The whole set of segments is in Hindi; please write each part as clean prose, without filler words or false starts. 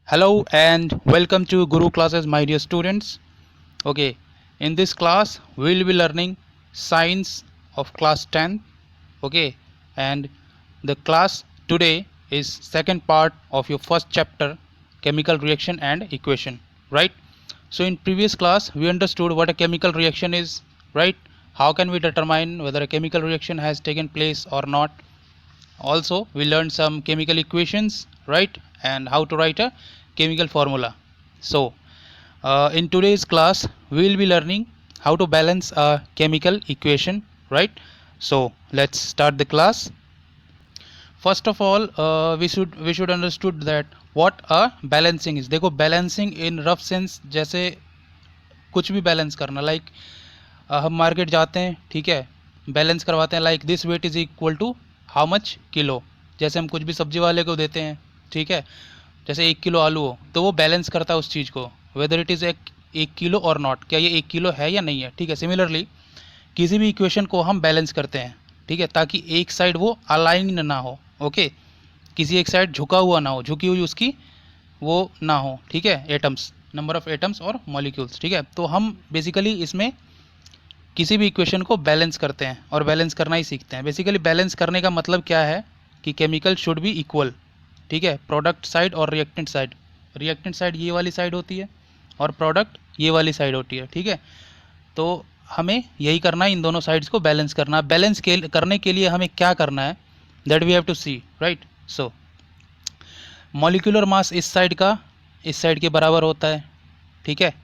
Hello and welcome to Guru classes, my dear students. Okay, in this class we will be learning science of class 10. Okay, and the class today is second part of your first chapter, chemical reaction and equation. Right. So in previous class we understood what a chemical reaction is. Right. How can we determine whether a chemical reaction has taken place or not? Also we learned some chemical equations, right, and how to write a chemical formula. So in today's class we will be learning how to balance a chemical equation, right? So let's start the class. First of all, we should understood that what a balancing is. देखो balancing in rough sense जैसे कुछ भी बैलेंस करना, लाइक हम मार्केट जाते हैं, ठीक है, बैलेंस करवाते हैं, like this weight is equal to how much kilo. जैसे हम कुछ भी सब्जी वाले को देते हैं, ठीक है, जैसे 1 किलो आलू हो तो वो बैलेंस करता है उस चीज़ को, वेदर इट इज़ एक किलो और नॉट, क्या ये 1 किलो है या नहीं है, ठीक है। सिमिलरली किसी भी इक्वेशन को हम बैलेंस करते हैं, ठीक है, ताकि एक साइड वो अलाइंड ना हो, ओके, किसी एक साइड झुका हुआ ना हो, झुकी हुई उसकी वो ना हो, ठीक है, एटम्स, नंबर ऑफ एटम्स और मॉलिक्यूल्स, ठीक है। तो हम बेसिकली इसमें किसी भी इक्वेशन को बैलेंस करते हैं और बैलेंस करना ही सीखते हैं। बेसिकली बैलेंस करने का मतलब क्या है कि केमिकल शुड बी इक्वल, ठीक है, प्रोडक्ट साइड और रिएक्टेंट साइड। रिएक्टेंट साइड ये वाली साइड होती है और प्रोडक्ट ये वाली साइड होती है, ठीक है। तो हमें यही करना है, इन दोनों साइड्स को बैलेंस करना। बैलेंस करने के लिए हमें क्या करना है, that we have to see, right. So molecular mass इस साइड के बराबर होता है, ठीक है।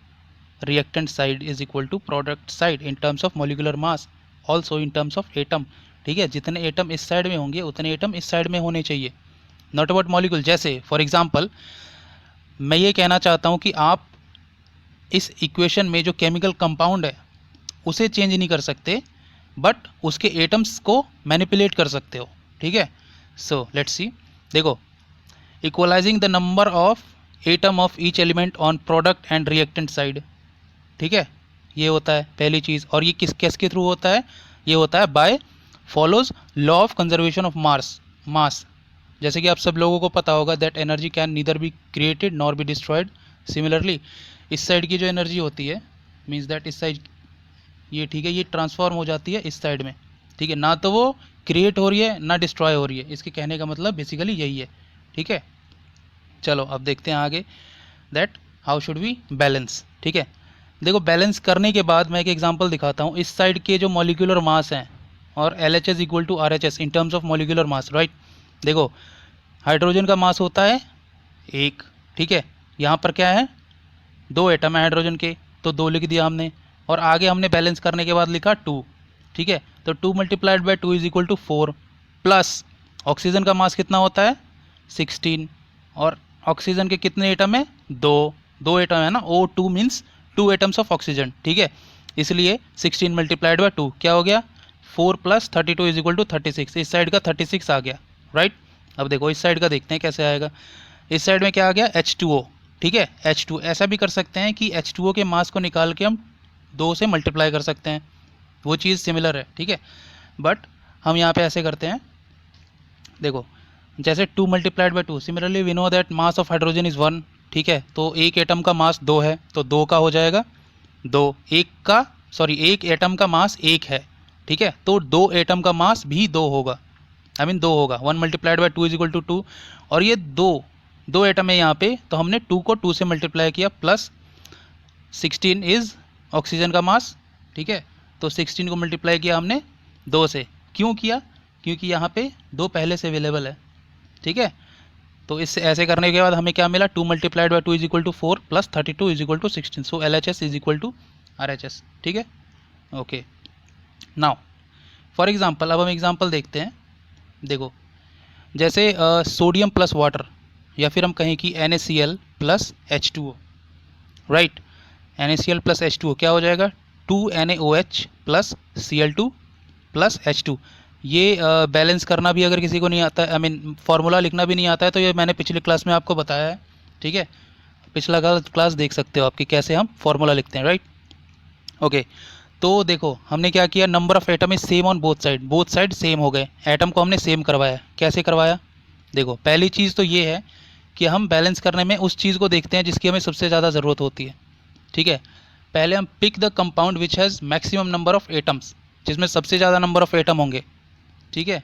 Reactant side is equal to product side in terms of molecular mass, also in terms of atom, ठीक है। जितने एटम इस साइड में होंगे उतने एटम इस साइड में होने चाहिए, नॉट अबाउट मॉलिक्यूल। जैसे फॉर एग्जांपल मैं ये कहना चाहता हूँ कि आप इस इक्वेशन में जो केमिकल कंपाउंड है उसे चेंज नहीं कर सकते, बट उसके एटम्स को मैनिपुलेट कर सकते हो, ठीक है। सो लेट्स सी, देखो, equalising the number of atom of each element on product and reactant side, ठीक है, ये होता है पहली चीज़। और ये किसके थ्रू होता है, ये होता है by follows law of conservation of mass. जैसे कि आप सब लोगों को पता होगा that energy can neither be created nor be destroyed. Similarly इस साइड की जो एनर्जी होती है, मीन्स दैट इस साइड ये, ठीक है, ये ट्रांसफॉर्म हो जाती है इस साइड में, ठीक है, ना तो वो क्रिएट हो रही है ना डिस्ट्रॉय हो रही है। इसके कहने का मतलब बेसिकली यही है, ठीक है। चलो अब देखते हैं आगे that how should we balance, ठीक है। देखो बैलेंस करने के बाद मैं एक एग्जांपल दिखाता हूँ। इस साइड के जो मॉलिक्यूलर मास हैं और LHS equal to RHS in terms of molecular mass, right. देखो हाइड्रोजन का मास होता है 1, ठीक है, यहाँ पर क्या है 2 एटम है हाइड्रोजन के, तो 2 लिख दिया हमने, और आगे हमने बैलेंस करने के बाद लिखा 2, ठीक है। तो 2 multiplied by 2 is equal to 4, plus oxygen का मास कितना होता है 16, और ऑक्सीजन के कितने एटम है 2 एटम है ना, O2 means 2 atoms of oxygen, ठीक है। इसलिए 16 मल्टीप्लाइड बाई 2 क्या हो गया 4 प्लस 32 इज इक्वल टू 36। इस साइड का 36 आ गया, राइट। अब देखो इस साइड का देखते हैं कैसे आएगा। इस साइड में क्या आ गया H2O, ठीक है, H2। ऐसा भी कर सकते हैं कि H2O के मास को निकाल के हम 2 से मल्टीप्लाई कर सकते हैं, वो चीज़ सिमिलर है, ठीक है। बट हम यहाँ पे ऐसे करते हैं, देखो जैसे 2 multiplied by 2, similarly we know that mass of hydrogen is 1, ठीक है। तो एक एटम का मास 2 है तो 2 का हो जाएगा 2, एक एटम का मास 1 है, ठीक है, तो 2 एटम का मास भी 2 होगा, आई मीन 2 होगा। 1 multiplied by 2 is equal to 2, और ये 2 एटम है यहाँ पे, तो हमने 2 को 2 से मल्टीप्लाई किया, प्लस 16 इज़ ऑक्सीजन का मास, ठीक है। तो 16 को मल्टीप्लाई किया हमने 2 से, क्यों किया, क्योंकि यहाँ पे 2 पहले से अवेलेबल है, ठीक है। तो इससे ऐसे करने के बाद हमें क्या मिला, 2 multiplied by 2 is equal to 4 plus 32 is equal to 16, so LHS is equal to RHS, ठीक है, ओके। नाउ फॉर एग्जांपल, अब हम एग्जांपल देखते हैं। देखो जैसे सोडियम प्लस वाटर, या फिर हम कहें कि NaCl plus H2O, right. NaCl plus H2O क्या हो जाएगा 2NaOH plus Cl2 plus H2। ये बैलेंस करना भी अगर किसी को नहीं आता है, आई मीन फार्मूला लिखना भी नहीं आता है, तो ये मैंने पिछले क्लास में आपको बताया है, ठीक है। पिछला क्लास देख सकते हो आपकी कैसे हम फार्मूला लिखते हैं, राइट, ओके। तो देखो हमने क्या किया, number of atom is same on both side same हो गए, एटम को हमने सेम करवाया। कैसे करवाया, देखो पहली चीज़ तो ये है कि हम बैलेंस करने में उस चीज़ को देखते हैं जिसकी हमें सबसे ज़्यादा ज़रूरत होती है। ठीक है, पहले हम pick the compound which has maximum number of atoms, जिसमें सबसे ज़्यादा नंबर ऑफ एटम होंगे। ठीक है,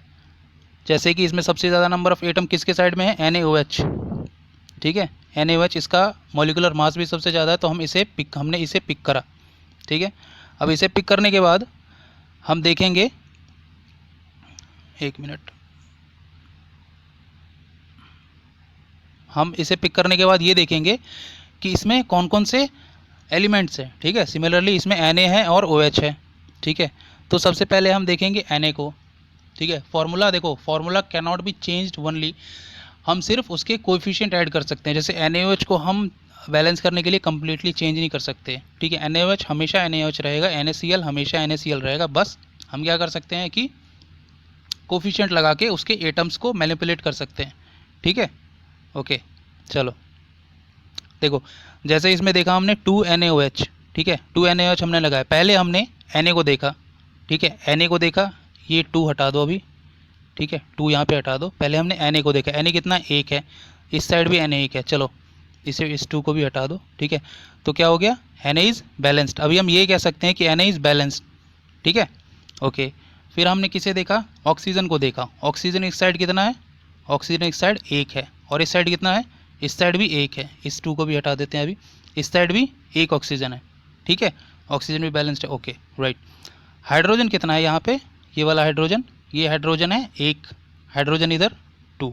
जैसे कि इसमें सबसे ज़्यादा नंबर ऑफ एटम किसके साइड में है, NaOH। ठीक है, NaOH, इसका मॉलिकुलर मास भी सबसे ज़्यादा है, तो हमने इसे पिक करा। ठीक है, अब इसे पिक करने के बाद हम देखेंगे, एक मिनट, हम इसे पिक करने के बाद ये देखेंगे कि इसमें कौन कौन से एलिमेंट्स हैं। ठीक है, सिमिलरली इसमें Na है और OH है। ठीक है, तो सबसे पहले हम देखेंगे Na को। ठीक है, फार्मूला देखो, formula can not be changed only, हम सिर्फ उसके कोएफिशिएंट ऐड कर सकते हैं। जैसे NaOH को हम बैलेंस करने के लिए कम्प्लीटली चेंज नहीं कर सकते। ठीक है, NaOH हमेशा NaOH रहेगा, NaCl हमेशा NaCl रहेगा। बस हम क्या कर सकते हैं कि कोएफिशिएंट लगा के उसके एटम्स को मैनिपुलेट कर सकते हैं। ठीक है, ओके, चलो देखो, जैसे इसमें देखा हमने 2NaOH। ठीक है, 2NaOH हमने लगाया, पहले हमने Na को देखा। ठीक है, Na को देखा, ये 2 हटा दो अभी। ठीक है, 2 यहाँ पे हटा दो, पहले हमने Na को देखा। Na कितना, 1 है, इस साइड भी Na 1 है। चलो इस 2 को भी हटा दो। ठीक है, तो क्या हो गया, Na इज़ बैलेंस्ड। अभी हम ये कह सकते हैं कि Na इज़ बैलेंस्ड। ठीक है, ओके, फिर हमने किसे देखा, ऑक्सीजन को देखा। ऑक्सीजन इस साइड कितना है, ऑक्सीजन इस साइड 1 है, और इस साइड कितना है, इस साइड भी 1 है। इस 2 को भी हटा देते हैं अभी, इस साइड भी 1 ऑक्सीजन है। ठीक है, ऑक्सीजन भी बैलेंस्ड है। Okay, right. हाइड्रोजन कितना है यहाँ पे, ये वाला हाइड्रोजन, ये हाइड्रोजन है 1, हाइड्रोजन इधर 2।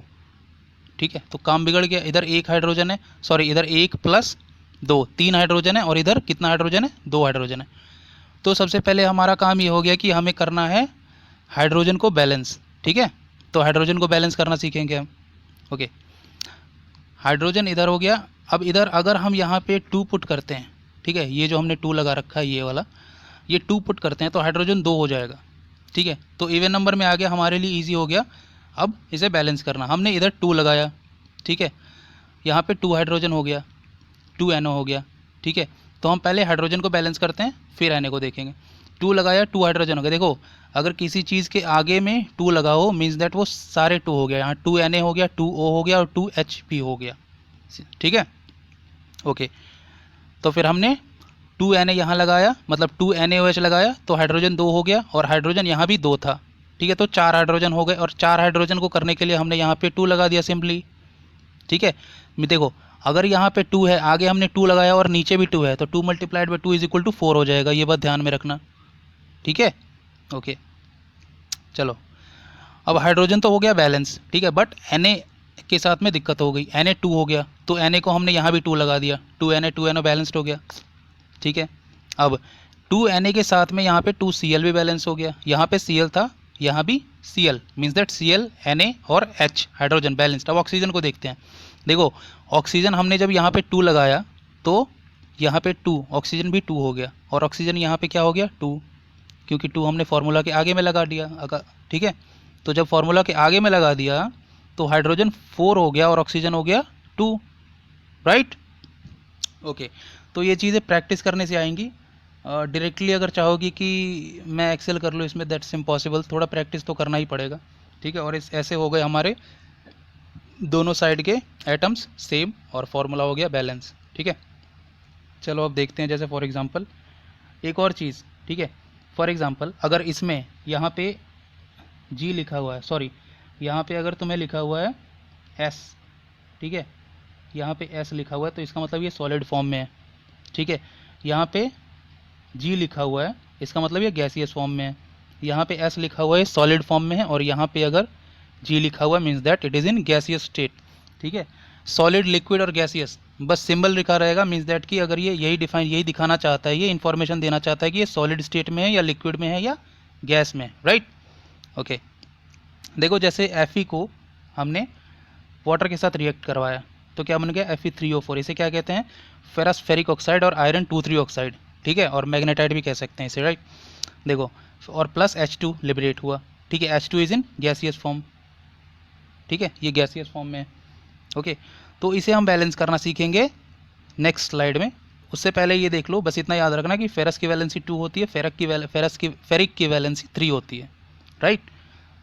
ठीक है, तो काम बिगड़ गया, इधर 1 हाइड्रोजन है, सॉरी इधर 1 प्लस 2, 3 हाइड्रोजन है, और इधर कितना हाइड्रोजन है, 2 हाइड्रोजन है। तो सबसे पहले हमारा काम ये हो गया कि हमें करना है हाइड्रोजन को बैलेंस। ठीक है, तो हाइड्रोजन को बैलेंस करना सीखेंगे हम। ओके, हाइड्रोजन इधर हो गया। अब इधर अगर हम यहाँ पे 2 पुट करते हैं, ठीक है, ये जो हमने 2 लगा रखा है ये वाला, ये 2 पुट करते हैं तो हाइड्रोजन 2 हो जाएगा। ठीक है, तो इवन नंबर में आ गया, हमारे लिए ईजी हो गया अब इसे बैलेंस करना। हमने इधर 2 लगाया, ठीक है, यहाँ पे 2 हाइड्रोजन हो गया, 2 NO हो गया। ठीक है, तो हम पहले हाइड्रोजन को बैलेंस करते हैं, फिर Na को देखेंगे। 2 लगाया, 2 हाइड्रोजन हो गया। देखो, अगर किसी चीज़ के आगे में 2 लगा हो, मीन्स दैट वो सारे 2 हो गया। यहाँ 2 Na हो गया, 2 O हो गया, और 2 H हो गया। ठीक है, ओके, तो फिर हमने 2 Na यहाँ लगाया, मतलब 2 NaOH लगाया, तो हाइड्रोजन 2 हो गया, और हाइड्रोजन यहाँ भी 2 था। ठीक है, तो 4 हाइड्रोजन हो गए, और 4 हाइड्रोजन को करने के लिए हमने यहाँ पे 2 लगा दिया सिंपली। ठीक है, देखो, अगर यहाँ पे 2 है, आगे हमने 2 लगाया और नीचे भी 2 है, तो 2 multiplied by 2 is equal to 4 हो जाएगा। ये बात ध्यान में रखना। ठीक है, ओके, चलो, अब हाइड्रोजन तो हो गया बैलेंस। ठीक है, बट Na के साथ में दिक्कत हो गई, Na 2 हो गया, तो Na को हमने यहाँ भी 2 लगा दिया, 2 NO बैलेंस्ड हो गया। ठीक है, अब 2 Na के साथ में यहाँ पे 2 Cl भी बैलेंस हो गया। यहाँ पे Cl था, यहाँ भी Cl, means that Cl, Na और H हाइड्रोजन बैलेंस्ड। अब ऑक्सीजन को देखते हैं। देखो, ऑक्सीजन हमने जब यहाँ पे 2 लगाया, तो यहाँ पे 2, ऑक्सीजन भी 2 हो गया, और ऑक्सीजन यहाँ पे क्या हो गया, 2, क्योंकि 2 हमने फार्मूला के आगे में लगा दिया। अगर ठीक है, तो जब फार्मूला के आगे में लगा दिया तो हाइड्रोजन 4 हो गया और ऑक्सीजन हो गया 2, राइट। ओके, तो ये चीज़ें प्रैक्टिस करने से आएंगी। डायरेक्टली अगर चाहोगी कि मैं एक्सेल कर लूँ इसमें, दैट्स इम्पॉसिबल, थोड़ा प्रैक्टिस तो करना ही पड़ेगा। ठीक है, और इस ऐसे हो गए हमारे दोनों साइड के एटम्स सेम, और फार्मूला हो गया बैलेंस। ठीक है, चलो अब देखते हैं, जैसे फॉर एग्जांपल एक और चीज़। ठीक है, फॉर एग्जांपल अगर इसमें यहाँ पे G लिखा हुआ है, सॉरी यहाँ पे अगर तुम्हें लिखा हुआ है S, ठीक है, यहाँ पे S लिखा हुआ है, तो इसका मतलब ये सॉलिड फॉर्म में है। ठीक है, यहाँ पे G लिखा हुआ है, इसका मतलब ये गैसियस फॉर्म में है। यहाँ पे S लिखा हुआ है, सॉलिड फॉर्म में है, और यहाँ पे अगर G लिखा हुआ है, means that it is in gaseous state. ठीक है, सॉलिड, लिक्विड और गैसियस, बस सिंबल लिखा रहेगा, मीन्स दैट कि अगर ये यही दिखाना चाहता है, ये इन्फॉर्मेशन देना चाहता है कि ये सॉलिड स्टेट में है या लिक्विड में है या गैस में, राइट। ओके, देखो, जैसे Fe को हमने वाटर के साथ रिएक्ट करवाया, तो क्या बन गया, Fe3O4। इसे क्या कहते हैं, फेरस फेरिक ऑक्साइड और आयरन 2,3 ऑक्साइड। ठीक है, और मैग्नेटाइट भी कह सकते हैं इसे, राइट। देखो, और प्लस H2 लिबरेट हुआ। ठीक है, H2 is in gaseous form. ठीक है, ये गैसियस फॉर्म में है। ओके, तो इसे हम बैलेंस करना सीखेंगे नेक्स्ट स्लाइड में। उससे पहले ये देख लो, बस इतना याद रखना कि फेरस की वैलेंसी 2 होती है, फेरिक की वैलेंसी 3 होती है, राइट।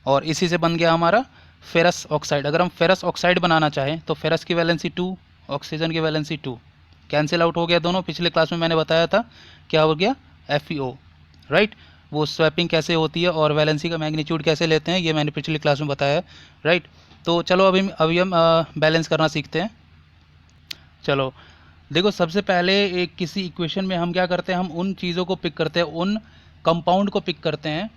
और इसी से बन गया हमारा फेरस ऑक्साइड, अगर हम फेरस ऑक्साइड बनाना चाहें तो फेरस की वैलेंसी 2, ऑक्सीजन की वैलेंसी 2, कैंसिल आउट हो गया दोनों। पिछले क्लास में मैंने बताया था क्या हो गया, FeO, राइट। वो स्वैपिंग कैसे होती है और वैलेंसी का मैग्नीट्यूड कैसे लेते हैं, ये मैंने पिछली क्लास में बताया है, राइट। तो चलो अभी हम बैलेंस करना सीखते हैं। चलो देखो, सबसे पहले एक किसी इक्वेशन में हम क्या करते हैं, हम उन चीज़ों को पिक करते हैं, उन कंपाउंड को पिक करते हैं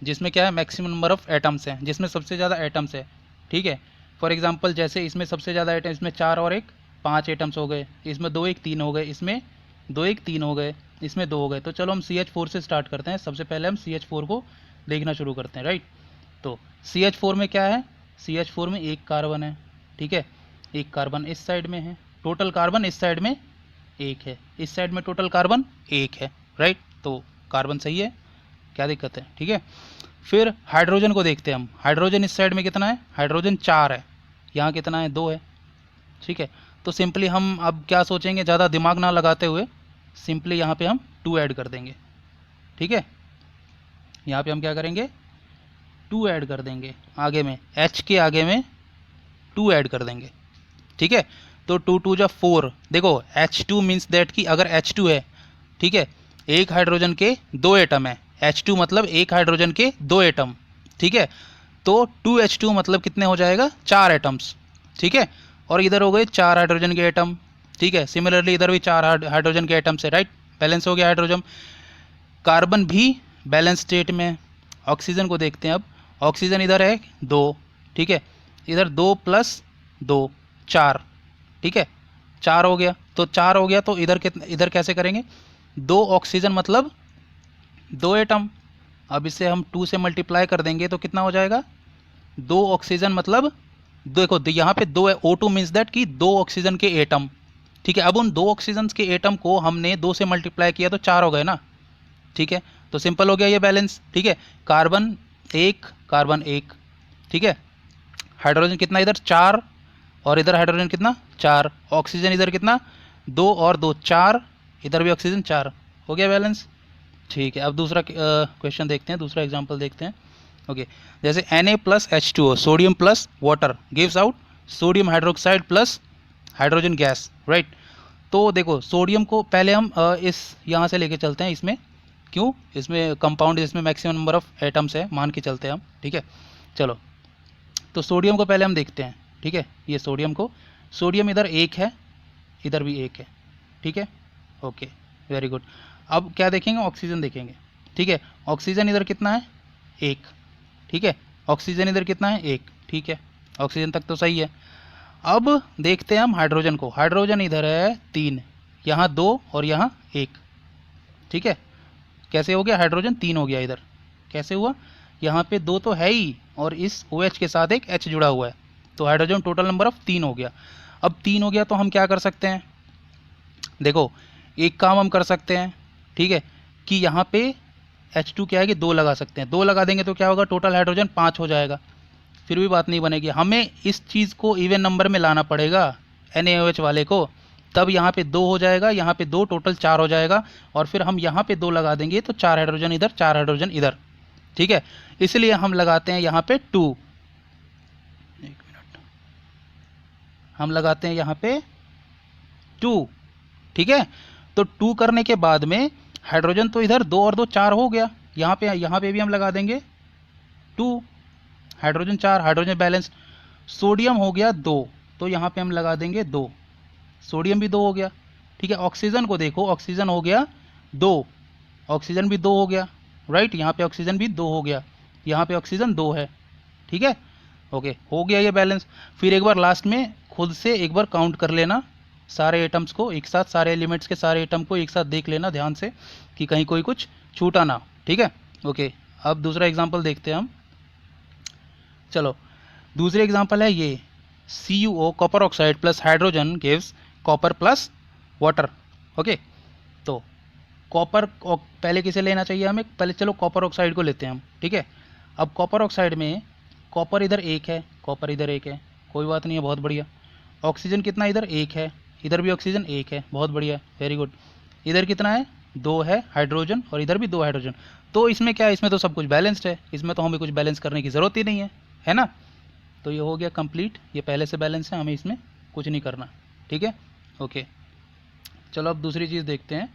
जिसमें क्या है, मैक्सिमम नंबर ऑफ एटम्स हैं, जिसमें सबसे ज़्यादा एटम्स है, ठीक है। फॉर एग्जांपल जैसे इसमें सबसे ज़्यादा एटम, इसमें 4 और 1 5 एटम्स हो गए, इसमें 2 1 3 हो गए, इसमें 2 1 3 हो गए, इसमें 2 हो गए। तो चलो हम CH4 से स्टार्ट करते हैं। सबसे पहले हम CH4 को देखना शुरू करते हैं, राइट। तो CH4 में क्या है, CH4 में एक कार्बन है, ठीक है, एक कार्बन इस साइड में है, टोटल कार्बन इस साइड में एक है, इस साइड में टोटल कार्बन एक है, राइट। तो कार्बन सही है, क्या दिक्कत है, ठीक है। फिर हाइड्रोजन को देखते हैं हम। हाइड्रोजन इस साइड में कितना है, हाइड्रोजन 4 है, यहाँ कितना है, 2 है, ठीक है। तो सिंपली हम अब क्या सोचेंगे, ज़्यादा दिमाग ना लगाते हुए सिंपली यहाँ पे हम 2 ऐड कर देंगे, ठीक है। यहाँ पे हम क्या करेंगे, 2 ऐड कर देंगे, आगे में H के आगे में 2 ऐड कर देंगे, ठीक है। तो 2 2 जा 4, देखो H2 मीन्स दैट कि अगर H2 है, ठीक है, एक हाइड्रोजन के 2 एटम है, H2 मतलब एक हाइड्रोजन के 2 एटम, ठीक है। तो 2H2 मतलब कितने हो जाएगा, 4 एटम्स, ठीक है। और इधर हो गए 4 हाइड्रोजन के एटम, ठीक है। सिमिलरली इधर भी 4 हाइड्रोजन के एटम से, राइट, बैलेंस हो गया हाइड्रोजन। कार्बन भी बैलेंस स्टेट में है। ऑक्सीजन को देखते हैं अब। ऑक्सीजन इधर है 2, ठीक है, इधर 2 + 2 4, ठीक है, 4 हो गया। तो 4 हो गया तो इधर कितना, इधर कैसे करेंगे, 2 ऑक्सीजन मतलब 2 एटम। अब इसे हम 2 से मल्टीप्लाई कर देंगे तो कितना हो जाएगा, 2 ऑक्सीजन मतलब, देखो यहाँ पे 2 है, O2 मीन्स दैट कि 2 ऑक्सीजन के एटम, ठीक है। अब उन 2 ऑक्सीजन के एटम को हमने 2 से मल्टीप्लाई किया तो 4 हो गए ना, ठीक है। तो सिंपल हो गया ये बैलेंस, ठीक है। कार्बन 1 कार्बन 1, ठीक है। हाइड्रोजन कितना इधर 4 और इधर हाइड्रोजन कितना 4, ऑक्सीजन इधर कितना 2 और 2 4, इधर भी ऑक्सीजन 4, हो गया बैलेंस, ठीक है। अब दूसरा क्वेश्चन देखते हैं, दूसरा एग्जांपल देखते हैं, ओके। जैसे Na + H2O, sodium + water gives out sodium hydroxide + hydrogen gas, right. तो देखो सोडियम को पहले हम इस यहाँ से लेके चलते हैं, इसमें क्यों, इसमें कंपाउंड जिसमें मैक्सिमम नंबर ऑफ एटम्स है मान के चलते हैं हम, ठीक है। चलो तो सोडियम को पहले हम देखते हैं, ठीक है। ये सोडियम को, सोडियम इधर 1 है, इधर भी 1 है, ठीक है, ओके, वेरी गुड। अब क्या देखेंगे, ऑक्सीजन देखेंगे, ठीक है। ऑक्सीजन इधर कितना है 1, ठीक है, ऑक्सीजन इधर कितना है 1, ठीक है, ऑक्सीजन तक तो सही है। अब देखते हैं हम हाइड्रोजन को। हाइड्रोजन इधर है 3, यहाँ 2 और यहाँ 1, ठीक है। कैसे हो गया, हाइड्रोजन 3 हो गया इधर, कैसे हुआ, यहाँ पे 2 तो है ही और इस OH के साथ एक H जुड़ा हुआ है, तो हाइड्रोजन टोटल नंबर ऑफ 3 हो गया। अब 3 हो गया तो हम क्या कर सकते हैं, देखो एक काम हम कर सकते हैं, ठीक है, कि यहाँ पे H2 क्या है कि 2 लगा सकते हैं, 2 लगा देंगे तो क्या होगा, टोटल हाइड्रोजन 5 हो जाएगा, फिर भी बात नहीं बनेगी। हमें इस चीज़ को इवन नंबर में लाना पड़ेगा, NaOH वाले को, तब यहाँ पे 2 हो जाएगा, यहाँ पे 2, टोटल 4 हो जाएगा। और फिर हम यहाँ पे 2 लगा देंगे तो 4 हाइड्रोजन इधर, 4 हाइड्रोजन इधर, ठीक है। इसलिए हम लगाते हैं यहाँ पे 2, एक मिनट, हम लगाते हैं यहाँ पे 2, ठीक है। तो 2 करने के बाद में हाइड्रोजन तो इधर 2 और 2 4 हो गया, यहाँ पे भी हम लगा देंगे 2, हाइड्रोजन 4, हाइड्रोजन बैलेंस। सोडियम हो गया 2, तो यहाँ पे हम लगा देंगे 2, सोडियम भी 2 हो गया, ठीक है। ऑक्सीजन को देखो, ऑक्सीजन हो गया 2, ऑक्सीजन भी 2 हो गया, राइट, यहाँ पे ऑक्सीजन भी 2 हो गया, यहाँ पे ऑक्सीजन 2 है, ठीक है, ओके, हो गया ये बैलेंस। फिर एक बार लास्ट में खुद से एक बार काउंट कर लेना सारे एटम्स को एक साथ, सारे एलिमेंट्स के सारे एटम को एक साथ देख लेना ध्यान से कि कहीं कोई कुछ छूटा ना, ठीक है, ओके। अब दूसरा एग्जांपल देखते हैं हम। चलो दूसरे एग्जांपल है ये, CuO copper oxide + hydrogen gives copper + water, okay. तो कॉपर पहले किसे लेना चाहिए हमें, पहले चलो कॉपर ऑक्साइड को लेते हैं हम, ठीक है। अब कॉपर ऑक्साइड में कॉपर इधर 1 है, कॉपर इधर 1 है, कोई बात नहीं है, बहुत बढ़िया। ऑक्सीजन कितना इधर 1 है, इधर भी ऑक्सीजन 1 है, बहुत बढ़िया, वेरी गुड। इधर कितना है 2 है हाइड्रोजन और इधर भी 2 हाइड्रोजन। तो इसमें क्या है, इसमें तो सब कुछ बैलेंस्ड है, इसमें तो हमें कुछ बैलेंस करने की ज़रूरत ही नहीं है, है ना। तो ये हो गया कंप्लीट, ये पहले से बैलेंस है, हमें इसमें कुछ नहीं करना, ठीक है। ओके, चलो अब दूसरी चीज़ देखते हैं,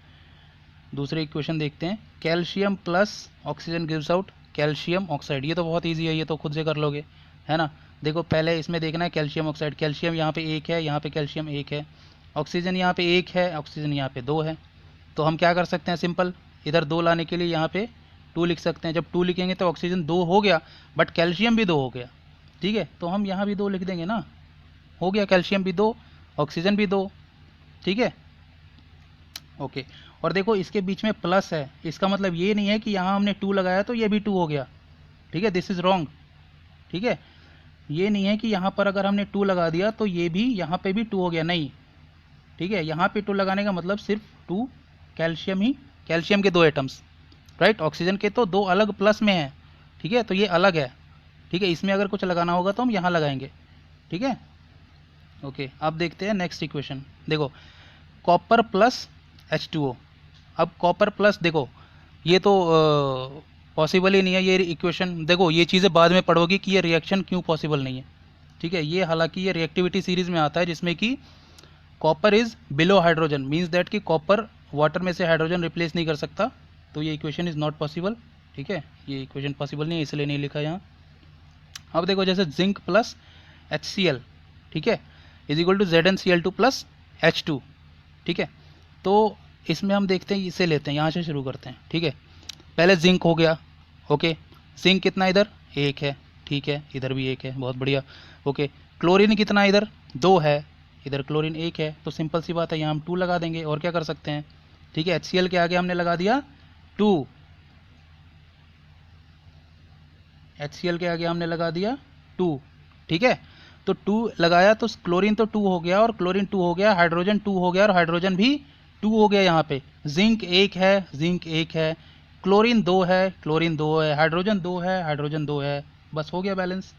दूसरे इक्वेशन देखते हैं। Calcium plus oxygen gives out calcium oxide. ये तो बहुत ईजी है, ये तो खुद से कर लोगे, है ना। देखो पहले इसमें देखना है कैल्शियम ऑक्साइड, कैल्शियम यहाँ पे एक है, यहाँ पे कैल्शियम एक है, ऑक्सीजन यहाँ पे एक है, ऑक्सीजन यहाँ पे दो है। तो हम क्या कर सकते हैं, सिंपल, इधर दो लाने के लिए यहाँ पे टू लिख सकते हैं। जब टू लिखेंगे तो ऑक्सीजन दो हो गया, बट कैल्शियम भी दो हो गया, ठीक है। तो हम यहाँ भी दो लिख देंगे ना, हो गया, कैल्शियम भी दो, ऑक्सीजन भी दो, ठीक है। ओके, और देखो इसके बीच में प्लस है, इसका मतलब ये नहीं है कि यहाँ हमने टू लगाया तो ये भी टू हो गया, ठीक है, दिस इज़ रॉन्ग, ठीक है। ये नहीं है कि यहाँ पर अगर हमने टू लगा दिया तो ये भी यहाँ पे भी टू हो गया, नहीं, ठीक है। यहाँ पे टू लगाने का मतलब सिर्फ टू कैल्शियम ही, कैल्शियम के दो एटम्स, राइट। ऑक्सीजन के तो दो अलग प्लस में है, ठीक है, तो ये अलग है, ठीक है। इसमें अगर कुछ लगाना होगा तो हम यहाँ लगाएंगे, ठीक है। ओके, अब देखते हैं नेक्स्ट इक्वेशन। देखो कॉपर प्लस H2O। अब कॉपर प्लस, देखो ये तो पॉसिबल ही नहीं है ये इक्वेशन। देखो ये चीज़ें बाद में पढ़ोगी कि ये रिएक्शन क्यों पॉसिबल नहीं है, ठीक है। ये हालांकि ये रिएक्टिविटी सीरीज में आता है जिसमें कि copper is below hydrogen, means that कि कॉपर वाटर में से हाइड्रोजन रिप्लेस नहीं कर सकता, तो ये इक्वेशन इज़ नॉट पॉसिबल, ठीक है। ये इक्वेशन पॉसिबल नहीं है, इसलिए नहीं लिखा यहाँ। अब देखो जैसे जिंक प्लस HCl, ठीक है, is equal to ZnCl2 plus H2, ठीक है। तो इसमें हम देखते हैं, इसे लेते हैं, यहाँ से शुरू करते हैं, ठीक है। पहले जिंक हो गया, ओके, जिंक कितना इधर एक है, ठीक है, इधर भी एक है, बहुत बढ़िया, ओके। क्लोरीन कितना इधर दो है, इधर क्लोरीन एक है, तो सिंपल सी बात है, यहाँ हम टू लगा देंगे, और क्या कर सकते हैं, ठीक है। HCl के आगे हमने लगा दिया टू, HCl के आगे हमने लगा दिया टू, ठीक है। तो टू लगाया तो क्लोरीन तो टू हो गया, और क्लोरीन टू हो गया, हाइड्रोजन टू हो गया, और हाइड्रोजन भी टू हो गया। यहाँ पे जिंक एक है, जिंक एक है, क्लोरीन दो है, क्लोरीन दो है, हाइड्रोजन दो है, हाइड्रोजन दो है, बस हो गया बैलेंस।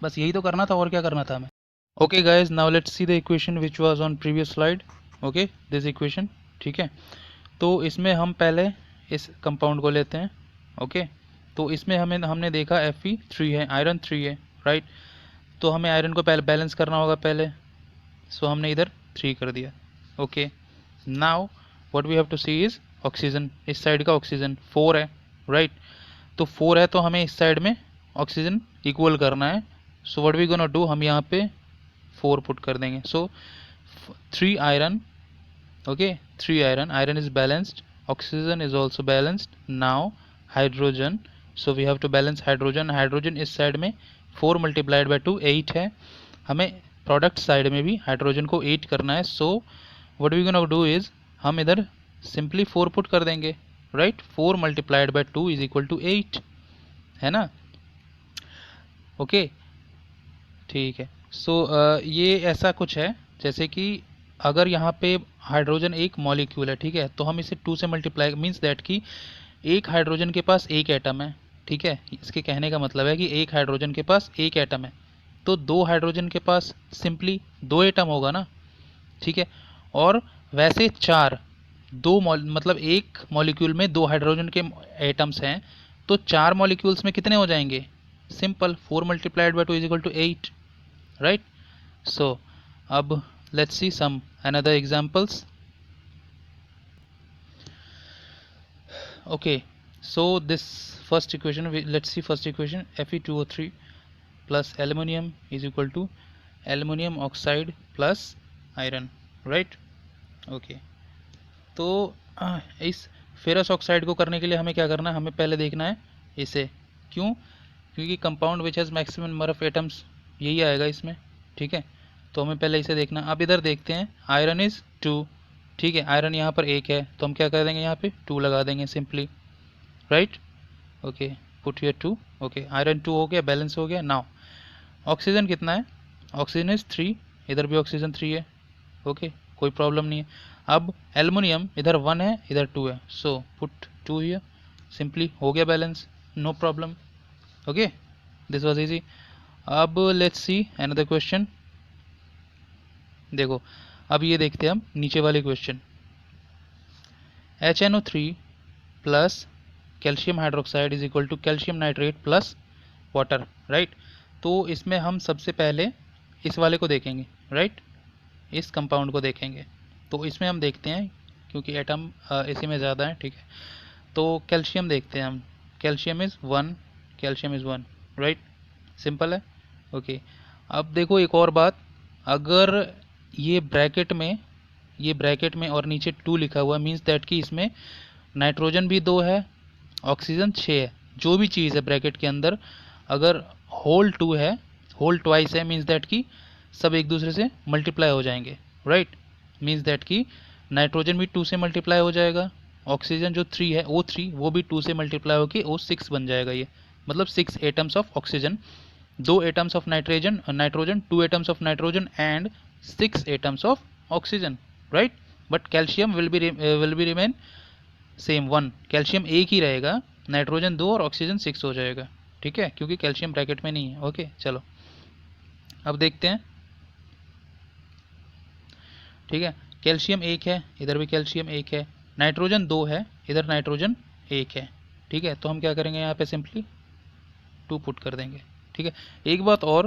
बस यही तो करना था, और क्या करना था हमें। Okay guys, now let's see the equation which was on previous slide. Okay, this equation, ठीक है। तो इसमें हम पहले इस कंपाउंड को लेते हैं, ओके। तो इसमें हमने देखा Fe3 है, आयरन 3 है, राइट। तो हमें आयरन को पहले बैलेंस करना होगा पहले, सो हमने इधर 3 कर दिया, okay. Now what we have to see is oxygen, इस साइड का ऑक्सीजन 4 है, राइट। तो 4 है तो हमें इस साइड में ऑक्सीजन इक्वल करना है, so what we gonna do, हम यहाँ पे 4 पुट कर देंगे, so 3 iron, okay, 3 iron, iron is balanced, oxygen is also balanced. Now hydrogen, so we have to balance hydrogen, hydrogen इस साइड में 4 मल्टीप्लाइड बाई 2 8 है, हमें प्रोडक्ट साइड में भी हाइड्रोजन को 8 करना है, so what we gonna do is हम इधर सिंपली 4 पुट कर देंगे, right. 4 multiplied by 2 is equal to 8, है ना, ओके, ठीक है। सो ये ऐसा कुछ है जैसे कि अगर यहाँ पे हाइड्रोजन एक मॉलिक्यूल है, ठीक है, तो हम इसे 2 से मल्टीप्लाई, मीन्स दैट कि एक हाइड्रोजन के पास एक एटम है, ठीक है। इसके कहने का मतलब है कि एक हाइड्रोजन के पास एक एटम है, तो दो हाइड्रोजन के पास सिंपली दो एटम होगा ना, ठीक है। और वैसे चार, मतलब एक मॉलिक्यूल में दो हाइड्रोजन के एटम्स हैं, तो चार मॉलिक्यूल्स में कितने हो जाएंगे, simple 4 multiplied by 2 is equal to 8, right. So अब let's see some another examples. Okay, so this first equation, let's see first equation, Fe2O3 plus aluminum is equal to aluminum oxide plus iron, right. Okay, तो इस फेरस ऑक्साइड को करने के लिए हमें क्या करना है, हमें पहले देखना है इसे, क्यों, क्योंकि compound which has maximum number of atoms यही आएगा इसमें, ठीक है। तो हमें पहले इसे देखना। अब इधर देखते हैं, आयरन इज़ 2, ठीक है, आयरन यहाँ पर एक है, तो हम क्या कर देंगे, यहाँ पे 2 लगा देंगे simply, right. Okay, put here 2, okay, iron 2 हो गया, बैलेंस हो गया। नाउ ऑक्सीजन कितना है, ऑक्सीजन इज़ 3, इधर भी ऑक्सीजन 3 है, ओके, कोई प्रॉब्लम नहीं है। अब एल्युमिनियम इधर 1 है, इधर 2 है, सो पुट 2 हियर, सिंपली हो गया balance, no problem, okay, this was easy. अब लेट्स सी अनदर क्वेश्चन। देखो अब ये देखते हैं हम नीचे वाले question, HNO3 plus calcium hydroxide is equal to calcium nitrate plus water, right. तो इसमें हम सबसे पहले इस वाले को देखेंगे, राइट, इस कंपाउंड को देखेंगे। तो इसमें हम देखते हैं क्योंकि एटम इसी में ज़्यादा है, ठीक है। तो कैल्शियम देखते हैं हम, calcium is 1, calcium is 1, right, simple है, ओके। अब देखो एक और बात, अगर ये ब्रैकेट में और नीचे 2 लिखा हुआ मीन्स दैट कि इसमें नाइट्रोजन भी 2 है, ऑक्सीजन 6 है। जो भी चीज़ है ब्रैकेट के अंदर अगर होल 2 है, होल ट्वाइस है, मीन्स दैट कि सब एक दूसरे से मल्टीप्लाई हो जाएंगे, राइट। मीन्स दैट कि नाइट्रोजन भी 2 से मल्टीप्लाई हो जाएगा, ऑक्सीजन जो 3 है O3 वो भी 2 से मल्टीप्लाई होकर O6 बन जाएगा। ये मतलब 6 atoms of oxygen, 2 atoms of nitrogen 2 atoms of nitrogen and 6 atoms of oxygen, right. But calcium will be remain same 1, calcium एक ही रहेगा, नाइट्रोजन 2 और ऑक्सीजन 6 हो जाएगा, ठीक है, क्योंकि कैल्शियम ब्रैकेट में नहीं है, ओके। चलो अब देखते हैं, ठीक है, कैल्शियम एक है, इधर भी कैल्शियम एक है, नाइट्रोजन 2 है, इधर नाइट्रोजन 1 है, ठीक है। तो हम क्या करेंगे यहाँ पे सिंपली 2 पुट कर देंगे, ठीक है। एक बात और,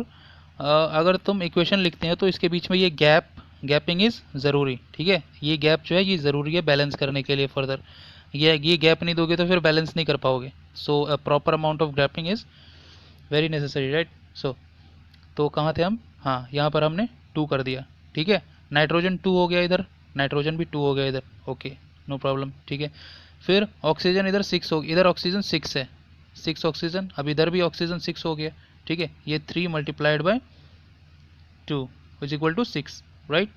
अगर तुम इक्वेशन लिखते हैं तो इसके बीच में ये गैपिंग इज़ ज़रूरी, ठीक है। ये गैप जो है ये ज़रूरी है बैलेंस करने के लिए फर्दर, ये गैप नहीं दोगे तो फिर बैलेंस नहीं कर पाओगे। So a proper amount of gapping is very necessary, right. So तो कहाँ थे हम, हाँ यहाँ पर हमने 2 कर दिया, ठीक है। नाइट्रोजन 2 हो गया इधर, नाइट्रोजन भी 2 हो गया इधर, ओके, नो प्रॉब्लम, ठीक है। फिर ऑक्सीजन इधर 6 हो, इधर ऑक्सीजन 6 है, 6 ऑक्सीजन, अब इधर भी ऑक्सीजन 6 हो गया, ठीक है। ये 3 multiplied by 2 is equal to 6, right,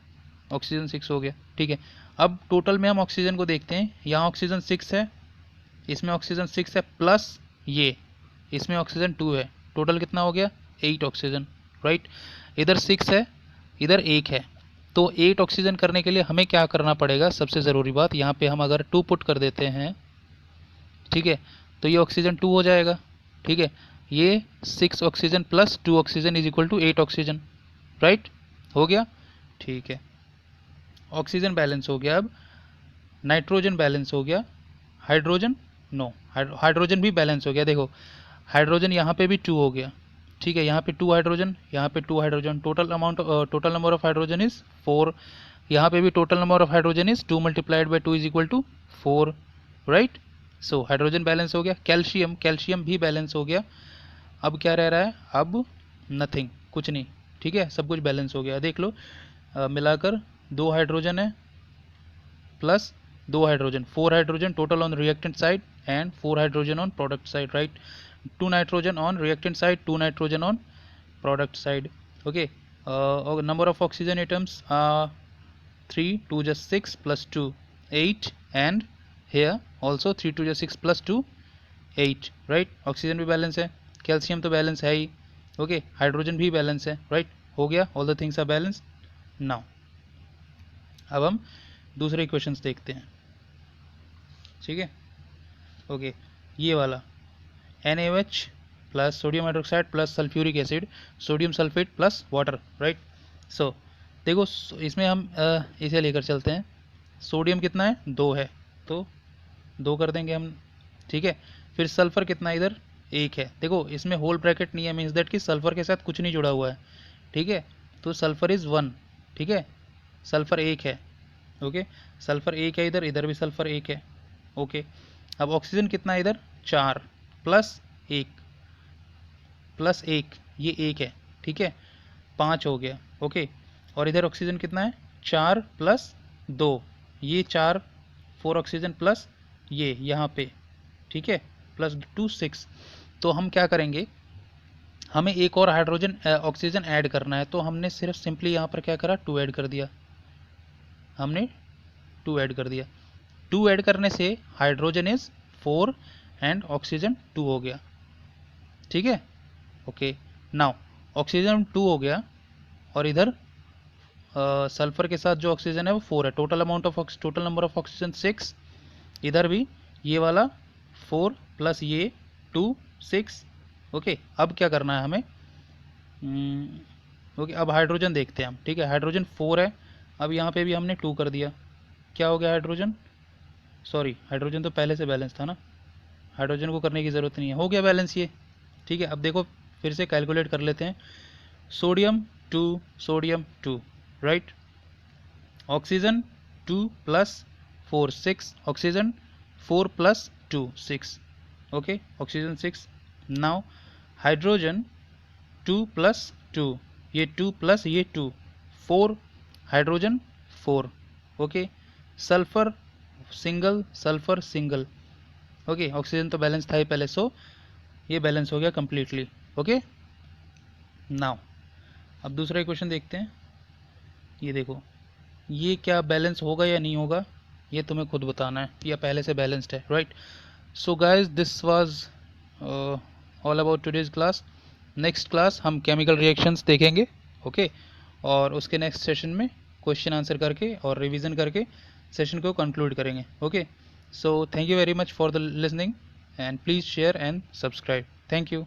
oxygen 6 हो गया, ठीक है। अब टोटल में हम ऑक्सीजन को देखते हैं, यहाँ ऑक्सीजन 6 है, इसमें ऑक्सीजन 6 है, प्लस ये इसमें ऑक्सीजन 2 है, टोटल कितना हो गया 8 ऑक्सीजन, राइट। इधर 6 है, इधर 1 है, तो 8 ऑक्सीजन करने के लिए हमें क्या करना पड़ेगा, सबसे ज़रूरी बात यहाँ पे हम अगर 2 पुट कर देते हैं, ठीक है, तो ये ऑक्सीजन 2 हो जाएगा, ठीक है। ये 6 oxygen plus 2 oxygen is equal to 8 oxygen, right, हो गया, ठीक है। ऑक्सीजन बैलेंस हो गया, अब नाइट्रोजन बैलेंस हो गया, हाइड्रोजन नो, हाइड्रोजन भी बैलेंस हो गया। देखो हाइड्रोजन यहाँ पे भी 2 हो गया, ठीक है, यहाँ पे 2 हाइड्रोजन, यहाँ पे 2 hydrogen, total number of hydrogen is 4, यहाँ पे भी total number of hydrogen is 2 multiplied by 2 is equal to 4, right. So hydrogen balance हो गया, कैल्शियम भी बैलेंस हो गया। अब क्या रह रहा है, अब नथिंग, कुछ नहीं, ठीक है, सब कुछ बैलेंस हो गया। देख लो मिलाकर 2 हाइड्रोजन है plus 2 hydrogen, 4 hydrogen total on reactant side and 4 hydrogen on product side, right. 2 nitrogen on reactant side, 2 nitrogen on product side, okay. Number of oxygen atoms 3, 2 just 6 plus 2 8, and here also 3 2 just 6 plus 2 8, right। Oxygen भी बैलेंस है, कैल्शियम तो बैलेंस है ही, ओके, हाइड्रोजन भी बैलेंस है, राइट, हो गया, all the things are balance. Now अब हम दूसरे इक्वेशंस देखते हैं, ठीक है, ओके। ये वाला NaOH plus sodium hydroxide plus sulphuric acid, sodium sulphate plus water, right. So देखो इसमें हम इसे लेकर चलते हैं, सोडियम कितना है 2 है, तो 2 कर देंगे हम, ठीक है। फिर सल्फ़र कितना है इधर 1 है, देखो इसमें होल ब्रैकेट नहीं है, मीन्स दैट कि सल्फ़र के साथ कुछ नहीं जुड़ा हुआ है, ठीक है, तो सल्फ़र इज़ 1, ठीक है, सल्फ़र 1 है, ओके, सल्फ़र 1 है इधर, इधर भी सल्फ़र 1 है, ओके। अब ऑक्सीजन कितना है इधर 4 प्लस 1 ये 1 है, ठीक है, 5 हो गया, ओके। और इधर ऑक्सीजन कितना है 4 प्लस 2, ये 4 ऑक्सीजन प्लस ये यहाँ पे, ठीक है, प्लस 2 6। तो हम क्या करेंगे, हमें एक और हाइड्रोजन ऑक्सीजन ऐड करना है, तो हमने सिर्फ सिंपली यहाँ पर क्या करा 2 ऐड कर दिया, हमने 2 ऐड कर दिया, 2 ऐड करने से हाइड्रोजन इज 4 एंड ऑक्सीजन 2 हो गया, ठीक है, ओके। नाउ ऑक्सीजन 2 हो गया और इधर सल्फर के साथ जो ऑक्सीजन है वो 4 है, टोटल नंबर ऑफ ऑक्सीजन 6, इधर भी ये वाला 4 प्लस ये 2 6, ओके। अब क्या करना है हमें, ओके, अब हाइड्रोजन देखते हैं हम, ठीक है, हाइड्रोजन 4 है, अब यहाँ पे भी हमने 2 कर दिया, क्या हो गया हाइड्रोजन, सॉरी हाइड्रोजन तो पहले से बैलेंस था ना, हाइड्रोजन को करने की ज़रूरत नहीं है, हो गया बैलेंस ये, ठीक है। अब देखो फिर से कैलकुलेट कर लेते हैं. Sodium 2 right. Oxygen 2 + 4 6. Oxygen 4 + 2 6. Okay, oxygen 6. Now hydrogen 2 + 2, ये 2 + ये 2 4. Hydrogen 4. Okay. Sulphur single. Okay, oxygen तो बैलेंस था ही पहले, सो ये बैलेंस हो गया कम्प्लीटली. ओके. नाउ अब दूसरा क्वेश्चन देखते हैं. ये देखो, ये क्या बैलेंस होगा या नहीं होगा, ये तुम्हें खुद बताना है, या पहले से बैलेंस्ड है. Right. So guys, this was all about today's class. Next class हम केमिकल रिएक्शंस देखेंगे. ओके. और उसके नेक्स्ट सेशन में क्वेश्चन आंसर करके और रिवीजन करके सेशन को कंक्लूड करेंगे. Okay. So thank you very much for the listening, and please share and subscribe. Thank you.